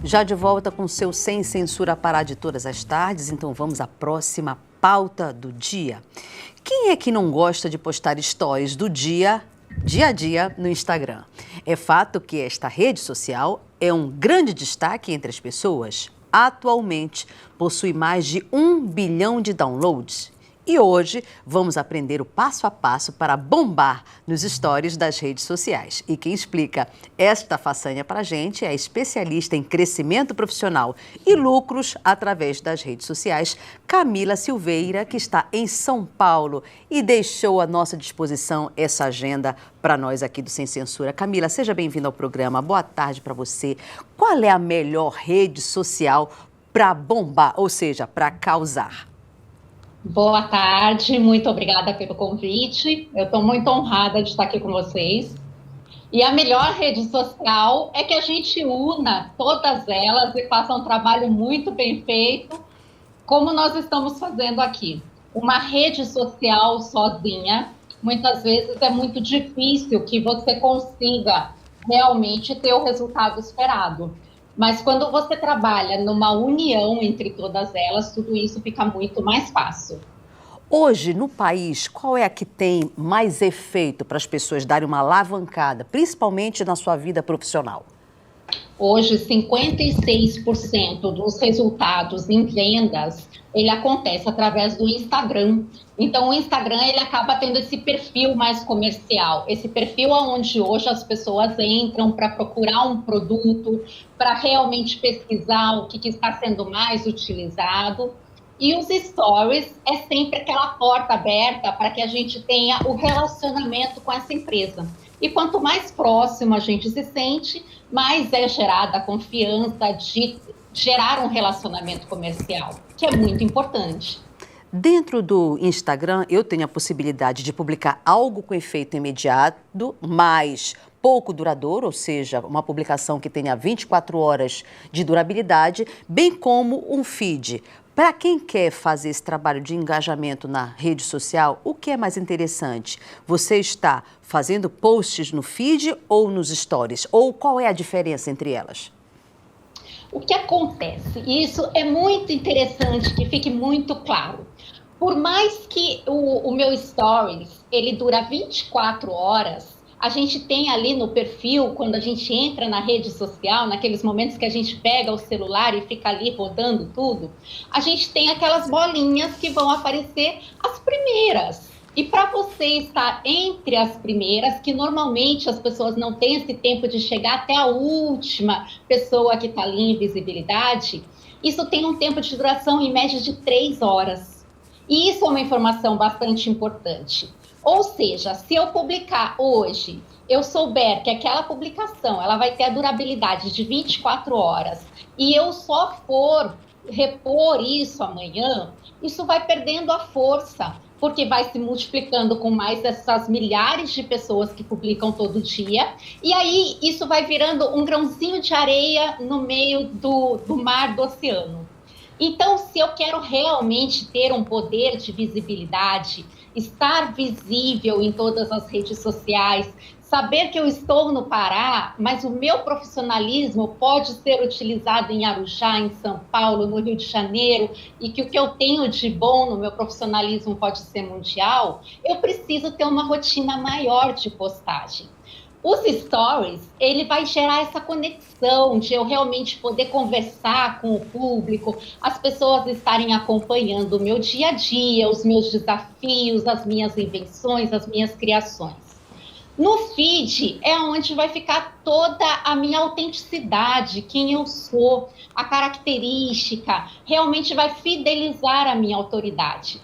Já de volta com seu Sem Censura Pará de todas as tardes, então vamos à próxima pauta do dia. Quem é que não gosta de postar stories do dia a dia no Instagram? É fato que esta rede social é um grande destaque entre as pessoas. Atualmente possui mais de 1 bilhão de downloads. E hoje vamos aprender o passo a passo para bombar nos stories das redes sociais. E quem explica esta façanha para a gente é a especialista em crescimento profissional e lucros através das redes sociais, Camila Silveira, que está em São Paulo e deixou à nossa disposição essa agenda para nós aqui do Sem Censura. Camila, seja bem-vinda ao programa. Boa tarde para você. Qual é a melhor rede social para bombar, ou seja, para causar? Boa tarde, muito obrigada pelo convite. Eu estou muito honrada de estar aqui com vocês. E a melhor rede social é que a gente una todas elas e faça um trabalho muito bem feito, como nós estamos fazendo aqui. Uma rede social sozinha, muitas vezes é muito difícil que você consiga realmente ter o resultado esperado. Mas quando você trabalha numa união entre todas elas, tudo isso fica muito mais fácil. Hoje, no país, qual é a que tem mais efeito para as pessoas darem uma alavancada, principalmente na sua vida profissional? Hoje, 56% dos resultados em vendas, ele acontece através do Instagram. Então, o Instagram, ele acaba tendo esse perfil mais comercial, esse perfil onde hoje as pessoas entram para procurar um produto, para realmente pesquisar o que está sendo mais utilizado. E os stories é sempre aquela porta aberta para que a gente tenha o relacionamento com essa empresa. E quanto mais próximo a gente se sente, mais é gerada a confiança de gerar um relacionamento comercial, que é muito importante. Dentro do Instagram, eu tenho a possibilidade de publicar algo com efeito imediato, mas pouco duradouro, ou seja, uma publicação que tenha 24 horas de durabilidade, bem como um feed. Para quem quer fazer esse trabalho de engajamento na rede social, o que é mais interessante? Você está fazendo posts no feed ou nos stories? Ou qual é a diferença entre elas? O que acontece? E isso é muito interessante que fique muito claro. Por mais que o meu stories, ele dura 24 horas, a gente tem ali no perfil, quando a gente entra na rede social, naqueles momentos que a gente pega o celular e fica ali rodando tudo, a gente tem aquelas bolinhas que vão aparecer as primeiras. E para você estar entre as primeiras, que normalmente as pessoas não têm esse tempo de chegar até a última pessoa que está ali em visibilidade, isso tem um tempo de duração em média de 3 horas. E isso é uma informação bastante importante. Ou seja, se eu publicar hoje, eu souber que aquela publicação ela vai ter a durabilidade de 24 horas e eu só for repor isso amanhã, isso vai perdendo a força, porque vai se multiplicando com mais essas milhares de pessoas que publicam todo dia, e aí isso vai virando um grãozinho de areia no meio do mar, do oceano. Então, se eu quero realmente ter um poder de visibilidade, estar visível em todas as redes sociais, saber que eu estou no Pará, mas o meu profissionalismo pode ser utilizado em Arujá, em São Paulo, no Rio de Janeiro, e que o que eu tenho de bom no meu profissionalismo pode ser mundial, eu preciso ter uma rotina maior de postagem. Os stories, ele vai gerar essa conexão de eu realmente poder conversar com o público, as pessoas estarem acompanhando o meu dia a dia, os meus desafios, as minhas invenções, as minhas criações. No feed é onde vai ficar toda a minha autenticidade, quem eu sou, a característica, realmente vai fidelizar a minha autoridade.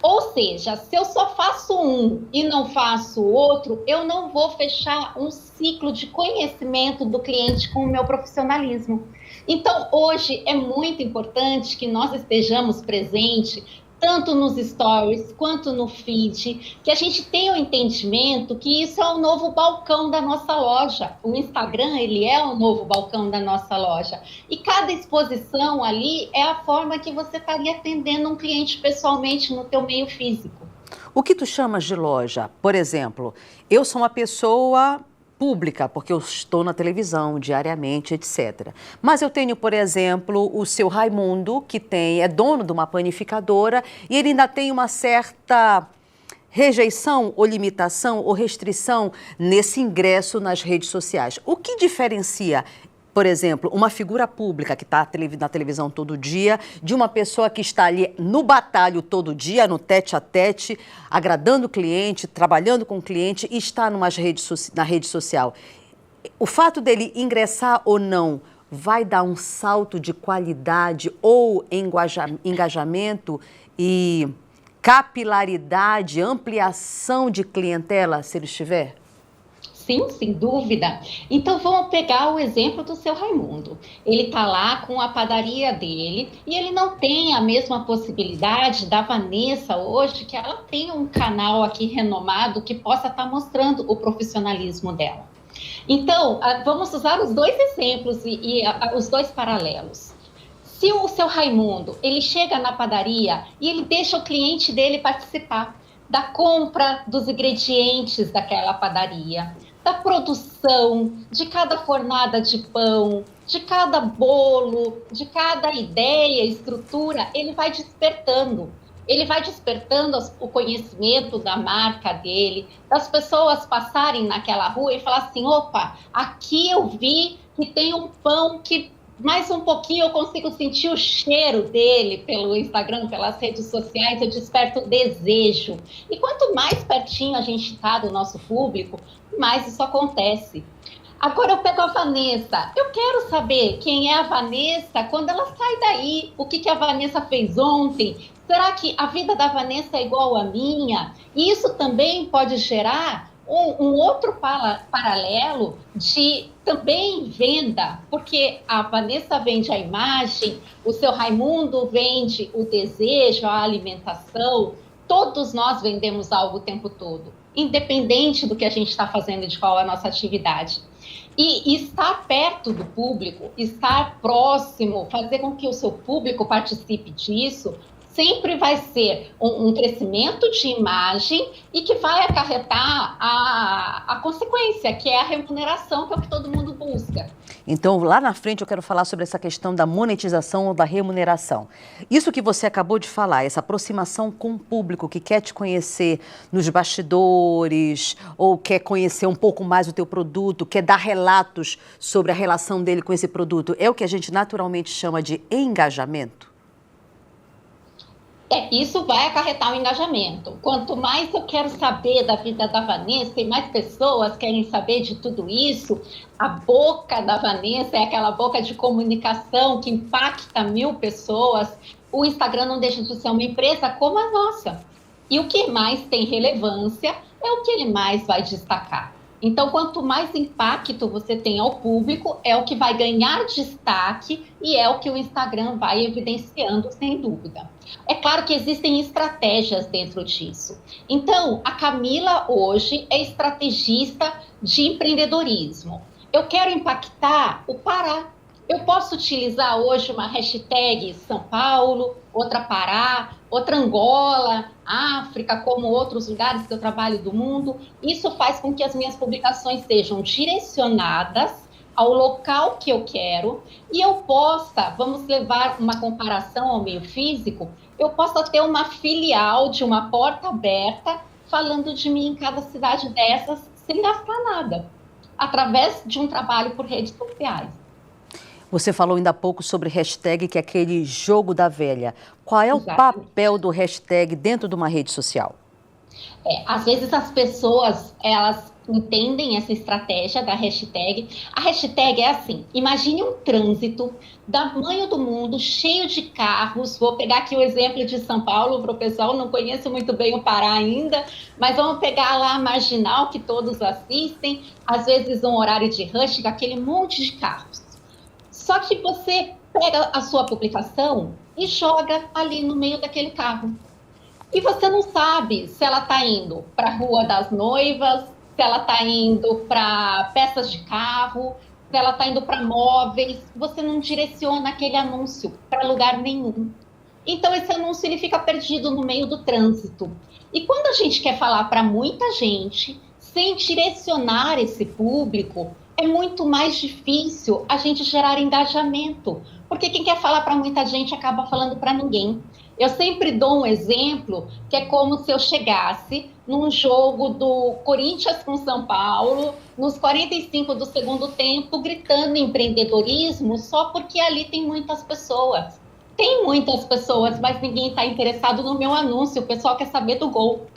Ou seja, se eu só faço um e não faço o outro, eu não vou fechar um ciclo de conhecimento do cliente com o meu profissionalismo. Então, hoje é muito importante que nós estejamos presentes, tanto nos stories quanto no feed, que a gente tenha o entendimento que isso é o novo balcão da nossa loja. O Instagram, ele é o novo balcão da nossa loja. E cada exposição ali é a forma que você estaria atendendo um cliente pessoalmente no teu meio físico. O que tu chamas de loja? Por exemplo, eu sou uma pessoa pública, porque eu estou na televisão diariamente, etc. Mas eu tenho, por exemplo, o seu Raimundo, que é dono de uma panificadora, e ele ainda tem uma certa rejeição ou limitação ou restrição nesse ingresso nas redes sociais. O que diferencia, por exemplo, uma figura pública que está na televisão todo dia, de uma pessoa que está ali no batalho todo dia, no tete-a-tete, agradando o cliente, trabalhando com o cliente e está na rede social? O fato dele ingressar ou não vai dar um salto de qualidade ou engajamento e capilaridade, ampliação de clientela, se ele estiver? Sim, sem dúvida. Então vamos pegar o exemplo do seu Raimundo. Ele está lá com a padaria dele e ele não tem a mesma possibilidade da Vanessa hoje, que ela tem um canal aqui renomado que possa estar mostrando o profissionalismo dela. Então, vamos usar os dois exemplos e os dois paralelos. Se o seu Raimundo, ele chega na padaria e ele deixa o cliente dele participar da compra dos ingredientes daquela padaria, da produção, de cada fornada de pão, de cada bolo, de cada ideia, estrutura, ele vai despertando. Ele vai despertando o conhecimento da marca dele, das pessoas passarem naquela rua e falar assim, opa, aqui eu vi que tem um pão que mais um pouquinho eu consigo sentir o cheiro dele pelo Instagram, pelas redes sociais, eu desperto o desejo. E quanto mais pertinho a gente está do nosso público, mais isso acontece. Agora eu pego a Vanessa, eu quero saber quem é a Vanessa quando ela sai daí, o que a Vanessa fez ontem, será que a vida da Vanessa é igual à minha? E isso também pode gerar um outro paralelo de também venda, porque a Vanessa vende a imagem, o seu Raimundo vende o desejo, a alimentação, todos nós vendemos algo o tempo todo, independente do que a gente está fazendo, de qual é a nossa atividade. E estar perto do público, estar próximo, fazer com que o seu público participe disso, sempre vai ser um crescimento de imagem e que vai acarretar a consequência, que é a remuneração, que é o que todo mundo busca. Então, lá na frente eu quero falar sobre essa questão da monetização ou da remuneração. Isso que você acabou de falar, essa aproximação com o público que quer te conhecer nos bastidores ou quer conhecer um pouco mais o teu produto, quer dar relatos sobre a relação dele com esse produto, é o que a gente naturalmente chama de engajamento? Isso vai acarretar um engajamento. Quanto mais eu quero saber da vida da Vanessa e mais pessoas querem saber de tudo isso, a boca da Vanessa é aquela boca de comunicação que impacta 1000 pessoas. O Instagram não deixa de ser uma empresa como a nossa. E o que mais tem relevância é o que ele mais vai destacar. Então, quanto mais impacto você tem ao público, é o que vai ganhar destaque e é o que o Instagram vai evidenciando, sem dúvida. É claro que existem estratégias dentro disso. Então, a Camila hoje é estrategista de empreendedorismo. Eu quero impactar o Pará. Eu posso utilizar hoje uma hashtag São Paulo, outra Pará, outra Angola, África, como outros lugares que eu trabalho do mundo. Isso faz com que as minhas publicações sejam direcionadas ao local que eu quero e eu possa, vamos levar uma comparação ao meio físico, eu possa ter uma filial de uma porta aberta falando de mim em cada cidade dessas sem gastar nada, através de um trabalho por redes sociais. Você falou ainda há pouco sobre hashtag, que é aquele jogo da velha. Qual é o papel do hashtag dentro de uma rede social? Às vezes as pessoas, elas entendem essa estratégia da hashtag. A hashtag é assim, imagine um trânsito do tamanho do mundo, cheio de carros. Vou pegar aqui o exemplo de São Paulo para o pessoal, não conheço muito bem o Pará ainda, mas vamos pegar lá a Marginal, que todos assistem, às vezes um horário de rush, aquele monte de carros. Só que você pega a sua publicação e joga ali no meio daquele carro. E você não sabe se ela está indo para a Rua das Noivas, se ela está indo para peças de carro, se ela está indo para móveis. Você não direciona aquele anúncio para lugar nenhum. Então esse anúncio ele fica perdido no meio do trânsito. E quando a gente quer falar para muita gente, sem direcionar esse público, é muito mais difícil a gente gerar engajamento, porque quem quer falar para muita gente acaba falando para ninguém. Eu sempre dou um exemplo, que é como se eu chegasse num jogo do Corinthians com São Paulo, nos 45 do segundo tempo, gritando empreendedorismo, só porque ali tem muitas pessoas. Tem muitas pessoas, mas ninguém está interessado no meu anúncio, o pessoal quer saber do gol.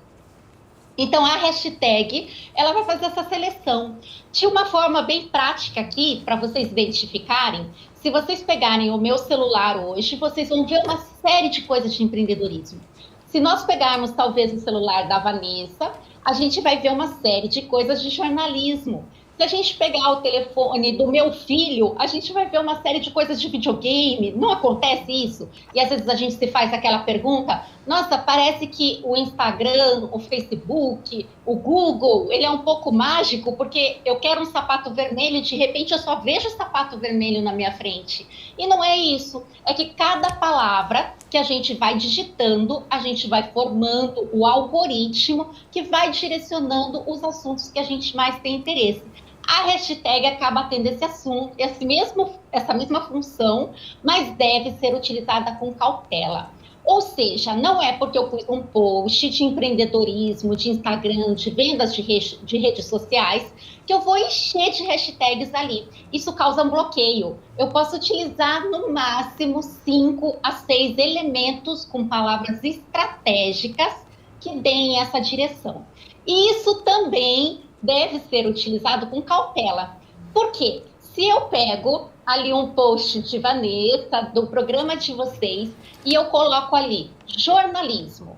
Então, a hashtag, ela vai fazer essa seleção. De uma forma bem prática aqui, para vocês identificarem, se vocês pegarem o meu celular hoje, vocês vão ver uma série de coisas de empreendedorismo. Se nós pegarmos, talvez, o celular da Vanessa, a gente vai ver uma série de coisas de jornalismo. Se a gente pegar o telefone do meu filho, a gente vai ver uma série de coisas de videogame. Não acontece isso? E às vezes a gente se faz aquela pergunta, nossa, parece que o Instagram, o Facebook, o Google, ele é um pouco mágico, porque eu quero um sapato vermelho e de repente eu só vejo o sapato vermelho na minha frente. E não é isso. É que cada palavra que a gente vai digitando, a gente vai formando o algoritmo que vai direcionando os assuntos que a gente mais tem interesse. A hashtag acaba tendo esse assunto, essa mesma função, mas deve ser utilizada com cautela. Ou seja, não é porque eu pus um post de empreendedorismo, de Instagram, de vendas de redes sociais, que eu vou encher de hashtags ali. Isso causa um bloqueio. Eu posso utilizar no máximo 5 a 6 elementos com palavras estratégicas que deem essa direção. E isso também deve ser utilizado com cautela. Por quê? Se eu pego ali um post de Vanessa, do programa de vocês, e eu coloco ali jornalismo,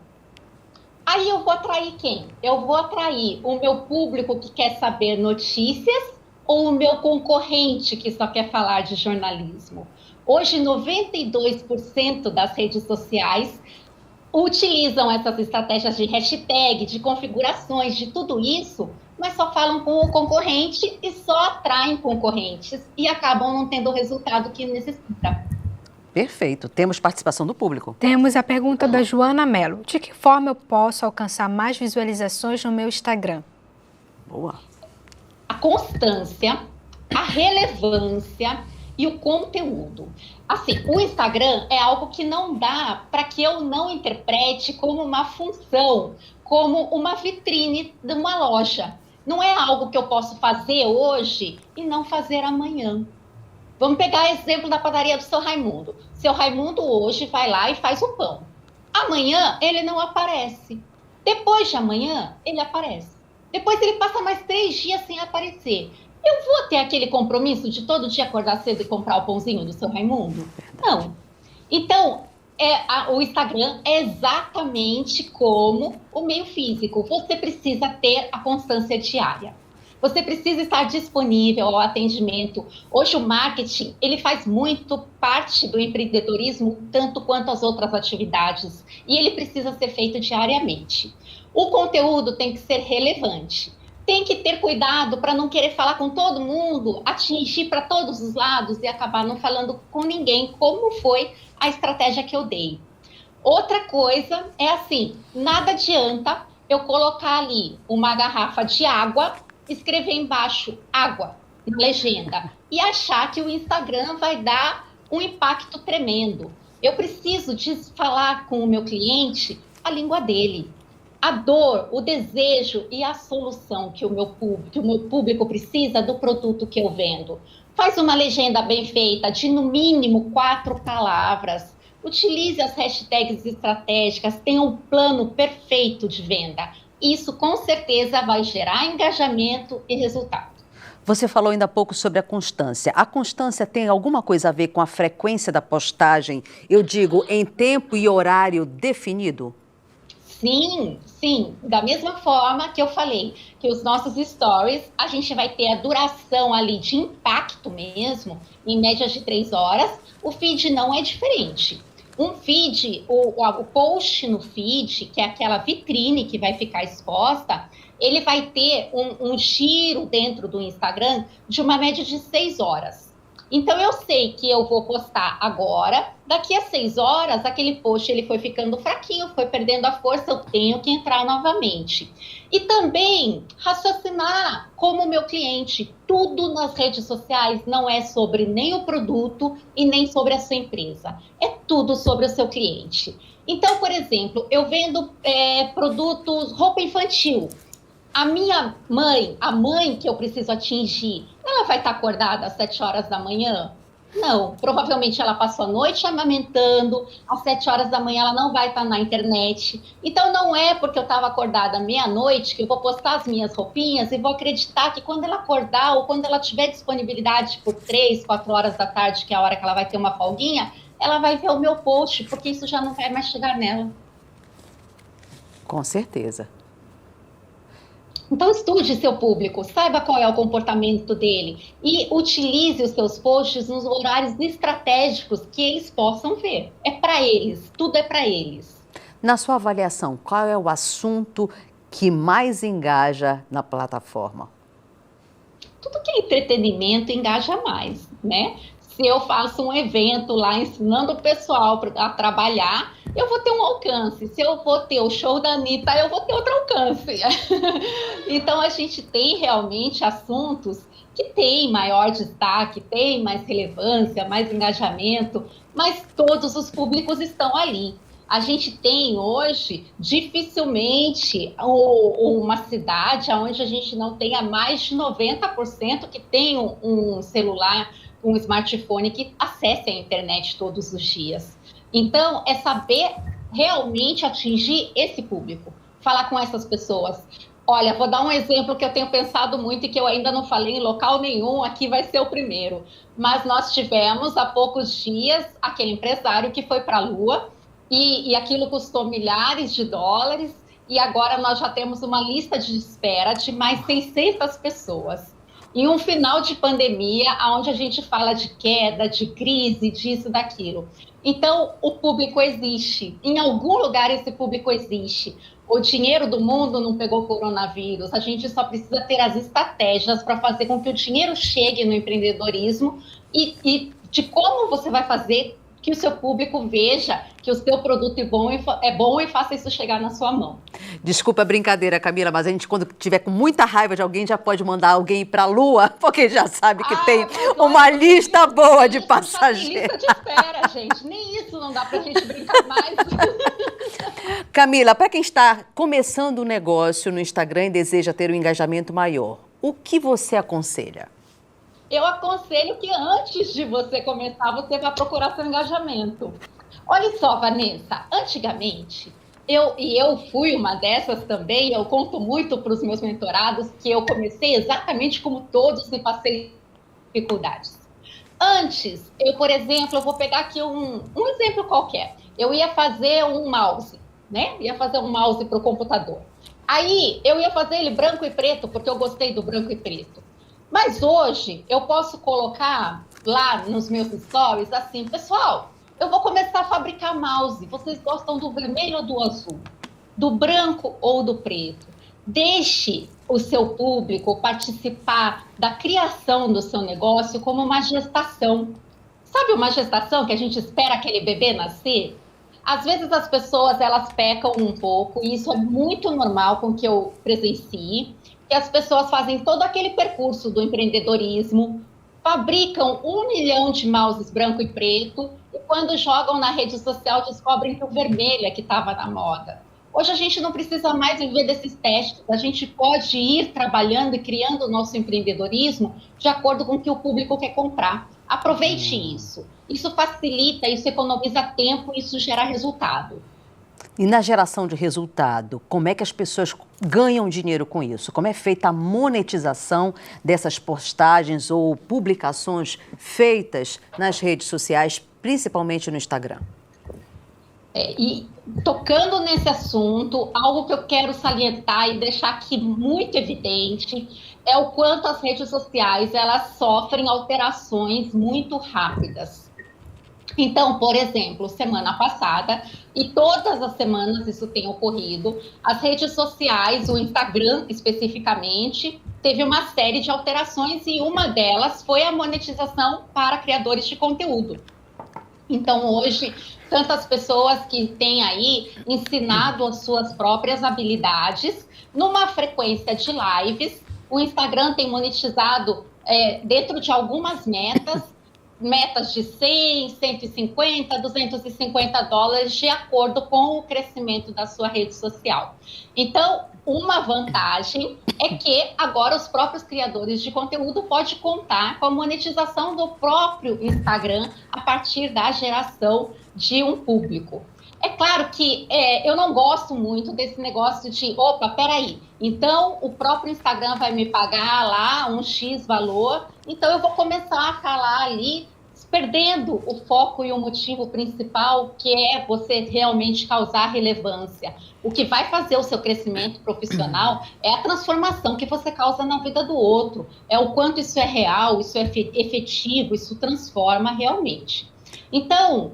aí eu vou atrair quem? Eu vou atrair o meu público que quer saber notícias ou o meu concorrente que só quer falar de jornalismo? Hoje, 92% das redes sociais utilizam essas estratégias de hashtag, de configurações, de tudo isso, mas só falam com o concorrente e só atraem concorrentes e acabam não tendo o resultado que necessita. Perfeito. Temos participação do público. Temos a pergunta da Joana Mello. De que forma eu posso alcançar mais visualizações no meu Instagram? Boa. A constância, a relevância e o conteúdo. Assim, o Instagram é algo que não dá para que eu não interprete como uma função, como uma vitrine de uma loja. Não é algo que eu posso fazer hoje e não fazer amanhã. Vamos pegar o exemplo da padaria do seu Raimundo. Seu Raimundo hoje vai lá e faz o pão. Amanhã ele não aparece. Depois de amanhã ele aparece. Depois ele passa mais 3 dias sem aparecer. Eu vou ter aquele compromisso de todo dia acordar cedo e comprar o pãozinho do seu Raimundo? Não. Então, o Instagram é exatamente como o meio físico. Você precisa ter a constância diária. Você precisa estar disponível ao atendimento. Hoje o marketing, ele faz muito parte do empreendedorismo, tanto quanto as outras atividades. E ele precisa ser feito diariamente. O conteúdo tem que ser relevante. Tem que ter cuidado para não querer falar com todo mundo, atingir para todos os lados e acabar não falando com ninguém, como foi a estratégia que eu dei. Outra coisa é assim, nada adianta eu colocar ali uma garrafa de água, escrever embaixo água na legenda e achar que o Instagram vai dar um impacto tremendo. Eu preciso falar com o meu cliente a língua dele. A dor, o desejo e a solução que o meu público precisa do produto que eu vendo. Faz uma legenda bem feita, de no mínimo 4 palavras. Utilize as hashtags estratégicas, tenha um plano perfeito de venda. Isso, com certeza, vai gerar engajamento e resultado. Você falou ainda há pouco sobre a constância. A constância tem alguma coisa a ver com a frequência da postagem? Eu digo, em tempo e horário definido? Sim, sim. Da mesma forma que eu falei, que os nossos stories, a gente vai ter a duração ali de impacto mesmo, em média de 3 horas, o feed não é diferente. Um feed, o post no feed, que é aquela vitrine que vai ficar exposta, ele vai ter um giro dentro do Instagram de uma média de 6 horas. Então, eu sei que eu vou postar agora, daqui a 6 horas, aquele post ele foi ficando fraquinho, foi perdendo a força, eu tenho que entrar novamente. E também raciocinar como meu cliente. Tudo nas redes sociais não é sobre nem o produto e nem sobre a sua empresa. É tudo sobre o seu cliente. Então, por exemplo, eu vendo produtos, roupa infantil. A minha mãe, a mãe que eu preciso atingir, ela vai estar acordada às 7 horas da manhã? Não, provavelmente ela passou a noite amamentando, às 7 horas da manhã ela não vai estar na internet. Então não é porque eu estava acordada meia-noite que eu vou postar as minhas roupinhas e vou acreditar que quando ela acordar ou quando ela tiver disponibilidade por 3, 4 horas da tarde, que é a hora que ela vai ter uma folguinha, ela vai ver o meu post, porque isso já não vai mais chegar nela. Com certeza. Então, estude seu público, saiba qual é o comportamento dele e utilize os seus posts nos horários estratégicos que eles possam ver. É para eles, tudo é para eles. Na sua avaliação, qual é o assunto que mais engaja na plataforma? Tudo que é entretenimento engaja mais, né? Se eu faço um evento lá ensinando o pessoal a trabalhar, eu vou ter um alcance. Se eu vou ter o show da Anitta, eu vou ter outro alcance. Então, a gente tem realmente assuntos que têm maior destaque, têm mais relevância, mais engajamento, mas todos os públicos estão ali. A gente tem hoje, dificilmente, uma cidade onde a gente não tenha mais de 90% que tem um celular, um smartphone que acesse a internet todos os dias. Então, é saber realmente atingir esse público, falar com essas pessoas. Olha, vou dar um exemplo que eu tenho pensado muito e que eu ainda não falei em local nenhum, aqui vai ser o primeiro. Mas nós tivemos, há poucos dias, aquele empresário que foi para a Lua e aquilo custou milhares de dólares e agora nós já temos uma lista de espera de mais 600 pessoas. Em um final de pandemia, onde a gente fala de queda, de crise, disso, daquilo. Então, o público existe. Em algum lugar, esse público existe. O dinheiro do mundo não pegou coronavírus. A gente só precisa ter as estratégias para fazer com que o dinheiro chegue no empreendedorismo e de como você vai fazer que o seu público veja que o seu produto é bom e faça isso chegar na sua mão. Desculpa a brincadeira, Camila, mas a gente, quando tiver com muita raiva de alguém, já pode mandar alguém para a Lua, porque já sabe que tem uma lista boa de passageiros. Lista de espera, gente. Nem isso não dá para a gente brincar mais. Camila, para quem está começando um negócio no Instagram e deseja ter um engajamento maior, o que você aconselha? Eu aconselho que antes de você começar, você vá procurar seu engajamento. Olha só, Vanessa, antigamente, eu fui uma dessas também, eu conto muito para os meus mentorados que eu comecei exatamente como todos e passei dificuldades. Antes, por exemplo, eu vou pegar aqui um exemplo qualquer. Eu ia fazer um mouse, né? Ia fazer um mouse para o computador. Aí, eu ia fazer ele branco e preto, porque eu gostei do branco e preto. Mas hoje, eu posso colocar lá nos meus stories assim, pessoal, eu vou começar a fabricar mouse. Vocês gostam do vermelho ou do azul? Do branco ou do preto? Deixe o seu público participar da criação do seu negócio como uma gestação. Sabe uma gestação que a gente espera aquele bebê nascer? Às vezes as pessoas, elas pecam um pouco, e isso é muito normal com que eu presencie, que as pessoas fazem todo aquele percurso do empreendedorismo, fabricam 1 milhão de mouses branco e preto, e quando jogam na rede social descobrem que o vermelho é que estava na moda. Hoje a gente não precisa mais viver desses testes, a gente pode ir trabalhando e criando o nosso empreendedorismo de acordo com o que o público quer comprar. Aproveite isso. Isso facilita, isso economiza tempo, isso gera resultado. E na geração de resultado, como é que as pessoas ganham dinheiro com isso? Como é feita a monetização dessas postagens ou publicações feitas nas redes sociais, principalmente no Instagram? E tocando nesse assunto, algo que eu quero salientar e deixar aqui muito evidente é o quanto as redes sociais elas sofrem alterações muito rápidas. Então, por exemplo, semana passada, e todas as semanas isso tem ocorrido, as redes sociais, o Instagram especificamente, teve uma série de alterações e uma delas foi a monetização para criadores de conteúdo. Então, hoje, tantas pessoas que têm aí ensinado as suas próprias habilidades numa frequência de lives. O Instagram tem monetizado dentro de algumas metas de 100, 150, 250 dólares, de acordo com o crescimento da sua rede social. Então, uma vantagem é que agora os próprios criadores de conteúdo podem contar com a monetização do próprio Instagram a partir da geração de um público. É claro que eu não gosto muito desse negócio de, opa, peraí, então o próprio Instagram vai me pagar lá um X valor, então eu vou começar a falar ali, perdendo o foco e o motivo principal, que é você realmente causar relevância. O que vai fazer o seu crescimento profissional é a transformação que você causa na vida do outro, é o quanto isso é real, isso é efetivo, isso transforma realmente. Então,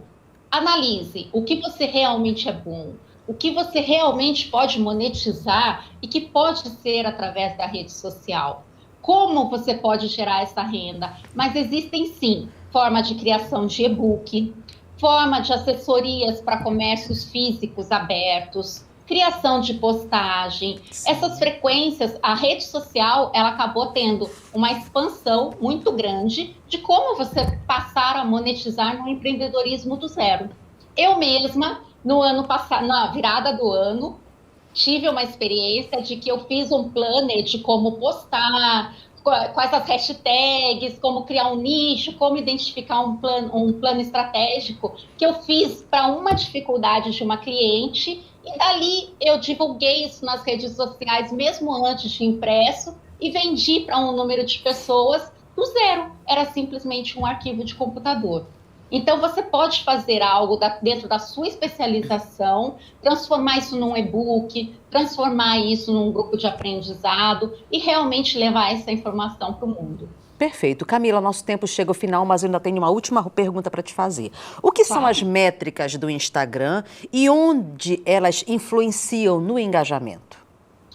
analise o que você realmente é bom, o que você realmente pode monetizar e que pode ser através da rede social. Como você pode gerar essa renda? Mas existem sim forma de criação de e-book, forma de assessorias para comércios físicos abertos, criação de postagem. Essas frequências, a rede social, ela acabou tendo uma expansão muito grande de como você passar a monetizar no empreendedorismo do zero. Eu mesma, no ano passado, na virada do ano, tive uma experiência de que eu fiz um planner de como postar, quais as hashtags, como criar um nicho, como identificar um plano estratégico, que eu fiz para uma dificuldade de uma cliente, e dali eu divulguei isso nas redes sociais, mesmo antes de impresso, e vendi para um número de pessoas do zero. Era simplesmente um arquivo de computador. Então, você pode fazer algo dentro da sua especialização, transformar isso num e-book, transformar isso num grupo de aprendizado e realmente levar essa informação para o mundo. Perfeito. Camila, nosso tempo chega ao final, mas eu ainda tenho uma última pergunta para te fazer. O que são as métricas do Instagram e onde elas influenciam no engajamento?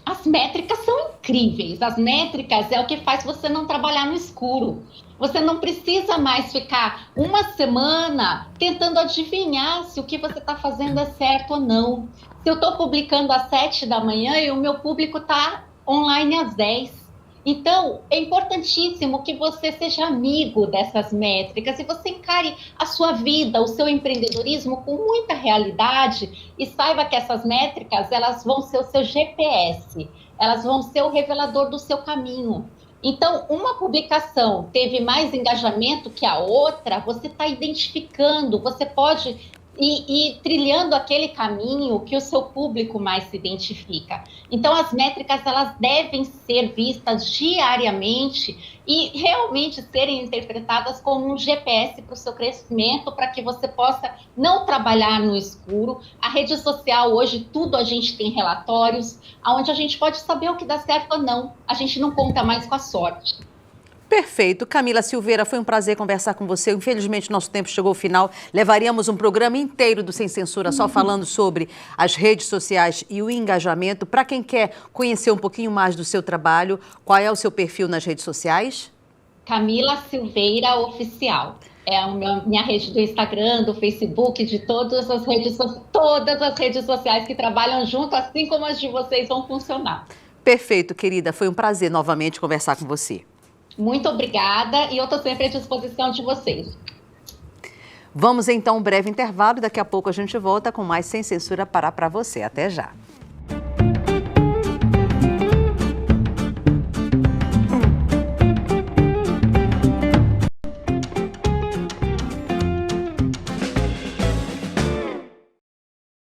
As métricas são incríveis. As métricas é o que faz você não trabalhar no escuro. Você não precisa mais ficar uma semana tentando adivinhar se o que você está fazendo é certo ou não. Se eu estou publicando às 7 da manhã e o meu público está online às 10. Então, é importantíssimo que você seja amigo dessas métricas e você encare a sua vida, o seu empreendedorismo com muita realidade e saiba que essas métricas, elas vão ser o seu GPS, elas vão ser o revelador do seu caminho. Então, uma publicação teve mais engajamento que a outra, você está identificando, você pode ir trilhando aquele caminho que o seu público mais se identifica. Então, as métricas, elas devem ser vistas diariamente e realmente serem interpretadas como um GPS para o seu crescimento, para que você possa não trabalhar no escuro. A rede social, hoje, tudo a gente tem relatórios, onde a gente pode saber o que dá certo ou não. A gente não conta mais com a sorte. Perfeito. Camila Silveira, foi um prazer conversar com você. Infelizmente, nosso tempo chegou ao final. Levaríamos um programa inteiro do Sem Censura só falando sobre as redes sociais e o engajamento. Para quem quer conhecer um pouquinho mais do seu trabalho, qual é o seu perfil nas redes sociais? Camila Silveira Oficial. É a minha rede do Instagram, do Facebook, de todas as redes sociais que trabalham junto, assim como as de vocês vão funcionar. Perfeito, querida. Foi um prazer novamente conversar com você. Muito obrigada e eu estou sempre à disposição de vocês. Vamos então a um breve intervalo e daqui a pouco a gente volta com mais Sem Censura para você. Até já.